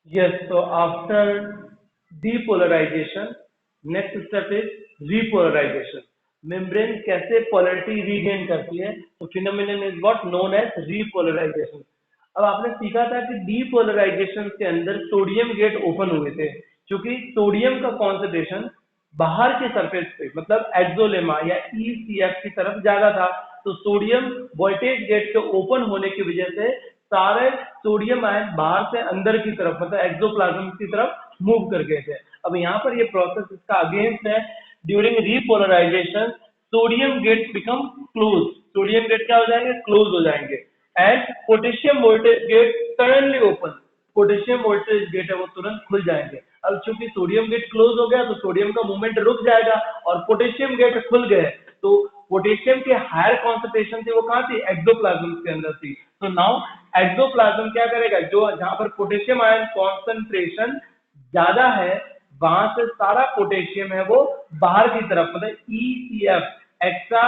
Yes, so after depolarization, next step is repolarization. Membrane कैसे polarity regain करती है? तो phenomenon is what known as repolarization. अब आपने सीखा था कि depolarization के अंदर सोडियम गेट ओपन हुए थे, क्योंकि सोडियम का कॉन्सेंट्रेशन बाहर के सरफेस पे मतलब एक्सोलेमा या ECF की तरफ ज्यादा था। तो सोडियम वोल्टेज गेट के ओपन होने की वजह से सारे सोडियम आयन बाहर से अंदर की तरफ मतलब एक्सोप्लाज्म की तरफ मूव कर गए थे। अब यहाँ पर ये प्रोसेस इसका अगेंस्ट है। During repolarization sodium gate become close, sodium gate क्या हो जाएंगे, क्लोज हो जाएंगे, and potassium voltage gate suddenly open, potassium voltage gate है वो तुरंत खुल जाएंगे। अब चूंकि सोडियम गेट क्लोज हो गया तो सोडियम का मूवमेंट रुक जाएगा और पोटेशियम गेट खुल गए तो पोटेशियम के हायर कॉन्सेंट्रेशन थी वो कहाँ थी, एक्सोप्लाज्म के अंदर थी। तो नाउ एक्सोप्लाज्म क्या करेगा, जो जहां पर पोटेशियम आयन कॉन्सेंट्रेशन ज्यादा है वहां से सारा पोटेशियम है वो बाहर की तरफ मतलब ECF एक्स्ट्रा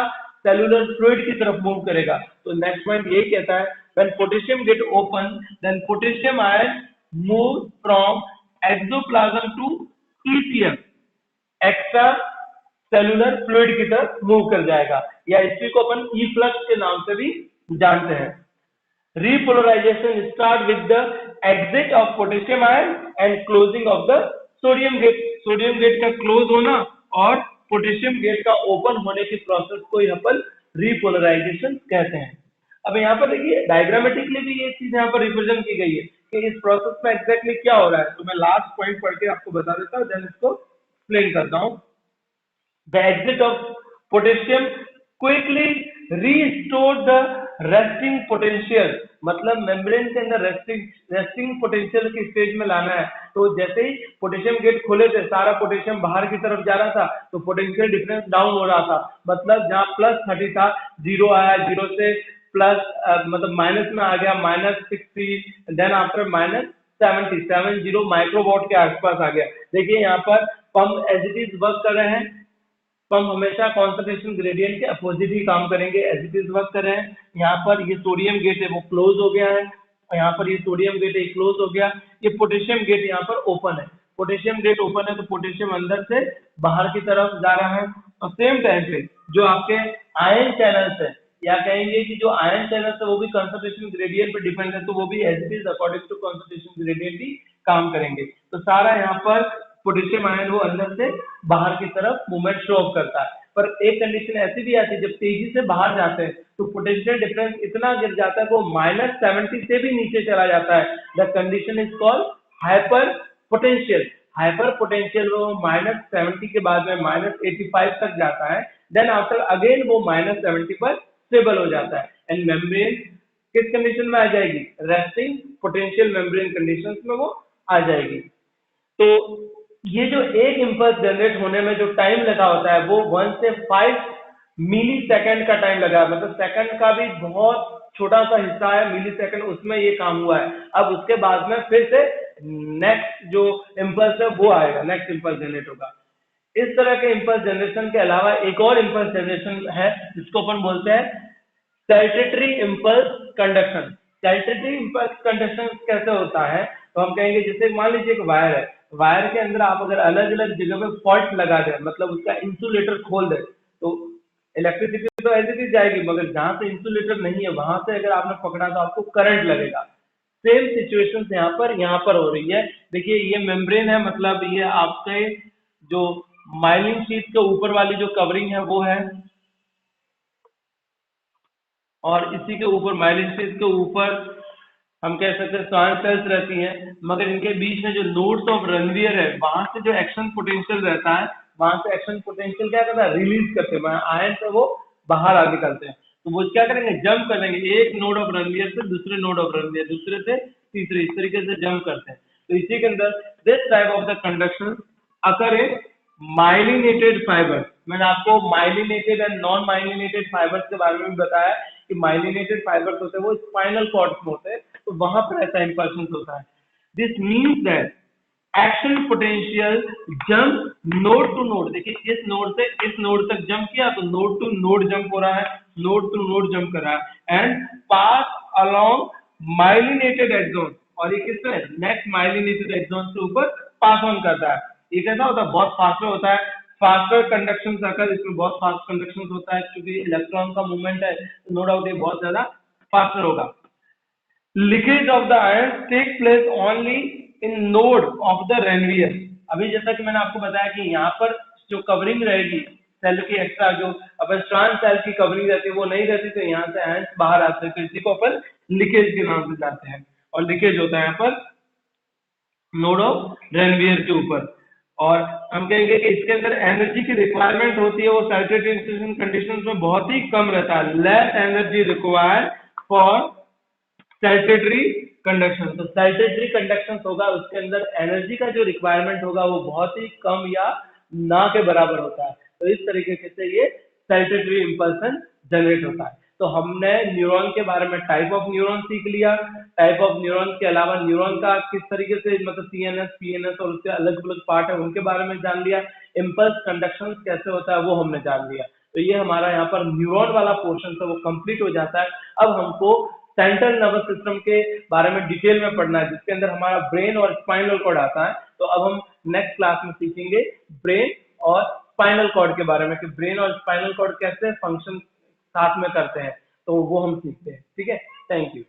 सेलुलर फ्लूइड की तरफ मूव करेगा। तो नेक्स्ट पॉइंट ये कहता है when potassium gate open then potassium ion move from axoplasm to ECF extra cellular fluid की तरफ मूव कर जाएगा, या इसी को अपन इफ्लक्स के नाम से भी जानते हैं। Repolarization start with the exit of potassium ion and closing of the sodium gate. Sodium gate का क्लोज होना और पोटेशियम गेट का ओपन होने की प्रोसेस को ही अपन रिपोलराइजेशन कहते हैं। अब यहाँ पर देखिए डायग्रामेटिकली भी ये चीज यहाँ पर रिप्रेजेंट की गई है कि इस प्रोसेस में एग्जैक्टली क्या हो रहा है। तो मैं लास्ट पॉइंट पढ़ के आपको बता देता हूँ, देन इसको एक्सप्लेन करता हूँ। The exit of potassium quickly restore the resting potential, मतलब मेम्ब्रेन के अंदर रेस्टिंग पोटेंशियल की स्टेज में लाना है। तो जैसे ही पोटेशियम गेट खोले थे सारा पोटेशियम बाहर की तरफ जा रहा था तो पोटेंशियल डिफरेंस डाउन हो रहा था, मतलब जहाँ +30 था जीरो आया, जीरो से प्लस मतलब माइनस में आ गया -60, देन आफ्टर -70 माइक्रोवॉट के आसपास आ गया। देखिए यहाँ पर pump as it is work कर रहे हैं, पंप हमेशा कॉन्सेंट्रेशन ग्रेडियंट के अपोजिट ही काम करेंगे, एज इट इज वर्क कर रहे हैं। यहाँ पर ये सोडियम गेट है वो क्लोज हो गया है, यहाँ पर ये सोडियम गेट है क्लोज हो गया, ये पोटेशियम गेट यहाँ पर ओपन है, पोटेशियम गेट ओपन है तो पोटेशियम अंदर से बाहर की तरफ जा रहा है। और सेम टाइम पे जो आपके आयन चैनल्स है या कहेंगे कि जो आयन चैनल्स है वो भी कंसंट्रेशन ग्रेडियंट पे डिपेंड है, तो वो भी as it is according to concentration gradient ही काम करेंगे। तो सारा यहाँ पर पोटेशियम आयन वो अंदर से बाहर की तरफ मूवमेंट शो ऑफ करता है। पर एक कंडीशन ऐसी भी आती है जब तेजी से बाहर जाते हैं तो पोटेंशियल डिफरेंस इतना गिर जाता है वो -70 से भी नीचे चला जाता है। The condition is called hyper potential. Hyper potential वो -70 के बाद में -85 तक जाता है, देन आफ्टर अगेन वो -70 पर स्टेबल हो जाता है एंड मेम्ब्रेन किस कंडीशन में आ जाएगी, रेस्टिंग पोटेंशियल मेम्ब्रेन कंडीशंस में वो आ जाएगी। तो ये जो एक इम्पल्स जनरेट होने में जो टाइम लगा होता है वो 1 से 5 मिली सेकेंड का टाइम लगा, मतलब सेकंड का भी बहुत छोटा सा हिस्सा है मिली सेकेंड, उसमें ये काम हुआ है। अब उसके बाद में फिर से नेक्स्ट जो इम्पल्स है वो आएगा, नेक्स्ट इम्पल्स जनरेट होगा। इस तरह के इम्पल्स जनरेशन के अलावा एक और इम्पल्स जनरेशन है जिसको अपन बोलते हैं सैल्टेटरी इम्पल्स कंडक्शन। सैल्टेटरी इम्पल्स कंडक्शन कैसे होता है, तो हम कहेंगे जैसे मान लीजिए एक वायर है, वायर के अंदर आप अगर अलग अलग जगह पे फॉल्ट लगा दें मतलब उसका इंसुलेटर खोल दें तो इलेक्ट्रिसिटी तो ऐसे ही जाएगी, मगर जहां से इंसुलेटर नहीं है वहां से अगर आपने पकड़ा तो आपको करंट लगेगा। सेम सिचुएशन यहाँ पर हो रही है। देखिए ये मेम्ब्रेन है, मतलब ये आपके जो माइलिन शीट के ऊपर वाली जो कवरिंग है वो है, और इसी के ऊपर माइलिन शीट के ऊपर हम कह सकते हैं स्वान सेल्स रहती हैं, मगर इनके बीच में जो नोड्स ऑफ रनवियर है वहां से जो एक्शन पोटेंशियल रहता है वहां से एक्शन पोटेंशियल क्या करता है, रिलीज करते हैं आयन से वो बाहर आ निकलते हैं। तो वो क्या करेंगे, जंप करेंगे एक नोड ऑफ रनवियर से दूसरे नोड ऑफ रनवियर, दूसरे से तीसरे, इस तरीके से जंप करते हैं। तो इसी के अंदर this type of the conduction occur in myelinated fibre. मैंने आपको myelinated and non myelinated fibres के बारे में भी बताया कि माइलिनेटेड फाइबर्स होते हैं वो स्पाइनल कॉर्ड्स में होते हैं, तो वहां पर ऐसा इंपल्शन होता है। This means that action potential jump node to node, देखिए इस नोड से इस नोड तक जंप किया तो नोड टू नोड जंप हो रहा है, नोड टू नोड जंप कर रहा है, and pass along myelinated axon. और ये किस पे नेक्स्ट माइलिन टू एक्सॉन से ऊपर पास ऑन करता है। ये कैसा होता है, बहुत फास्टर होता है, फास्टर कंडक्शन सर्कल, इसमें बहुत फास्ट कंडक्शन होता है क्योंकि इलेक्ट्रॉन का मूवमेंट है, नो डाउट ये बहुत ज्यादा फास्टर होगा। Leakage of the ion take place only in node of the Ranvier. अभी जैसा कि मैंने आपको बताया कि यहाँ पर जो कवरिंग रहेगी सेल की एक्स्ट्रा, जो अपन स्ट्रैंड सेल की कवरिंग रहती है वो नहीं रहती, तो यहाँ से आयन बाहर आते हैं, तो इसी को अपन लीकेज के नाम से जानते हैं। और लीकेज होता है यहाँ पर नोड ऑफ रेनवियर के ऊपर। और हम कहेंगे कि इसके अंदर एनर्जी की रिक्वायरमेंट होती है वो सैचुरेशन कंडीशंस में बहुत ही कम रहता है, less energy required for saltatory conduction. तो सैचुरेटरी कंडक्शन होगा उसके अंदर एनर्जी का जो रिक्वायरमेंट होगा वो बहुत ही कम या ना के बराबर होता है। तो इस तरीके से ये सैचुरेटरी इंपल्सन जनरेट होता है। तो हमने न्यूरॉन के बारे में टाइप ऑफ न्यूरॉन सीख लिया, टाइप ऑफ न्यूरॉन के अलावा न्यूरॉन का किस तरीके से मतलब सीएनएस पीएनएस और उसके अलग अलग पार्ट है उनके बारे में जान लिया, इम्पल्स कंडक्शन कैसे होता है वो हमने जान लिया। तो ये हमारा यहाँ पर न्यूरॉन वाला पोर्शन है वो कंप्लीट हो जाता है। अब हमको सेंट्रल नर्वस सिस्टम के बारे में डिटेल में पढ़ना है जिसके अंदर हमारा ब्रेन और स्पाइनल कॉर्ड आता है। तो अब हम नेक्स्ट क्लास में सीखेंगे ब्रेन और स्पाइनल कॉर्ड के बारे में कि ब्रेन और स्पाइनल कॉर्ड कैसे फंक्शन साथ में करते हैं, तो वो हम सीखते हैं। ठीक है, थैंक यू।